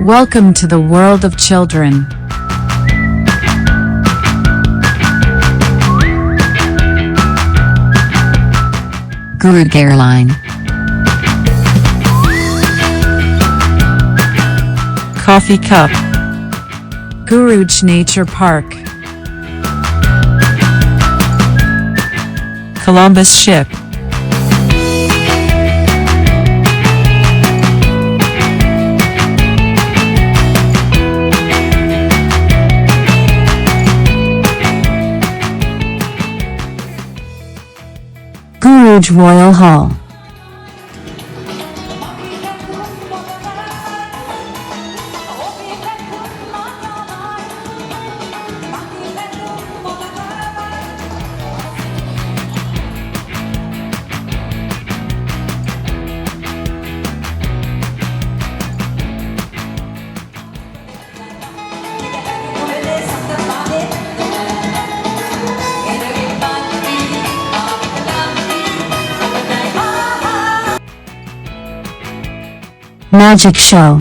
Welcome to the world of children. Guruge Airline. Coffee cup. Guruge Nature Park. Columbus ship. Guruge Royal Hall. Magic show.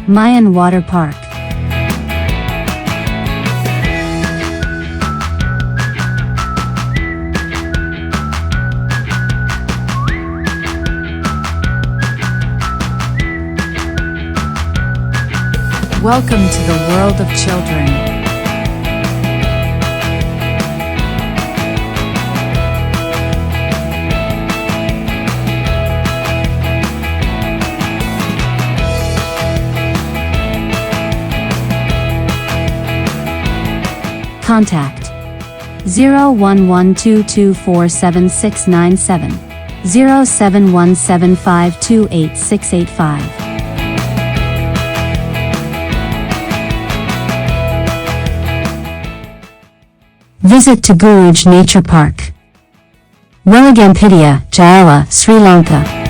Mayan Water Park. Welcome to the world of children. Contact 01122476697, 07175288685. Visit to Guruge Nature Park, Welligampitiya, Jayala, Sri Lanka.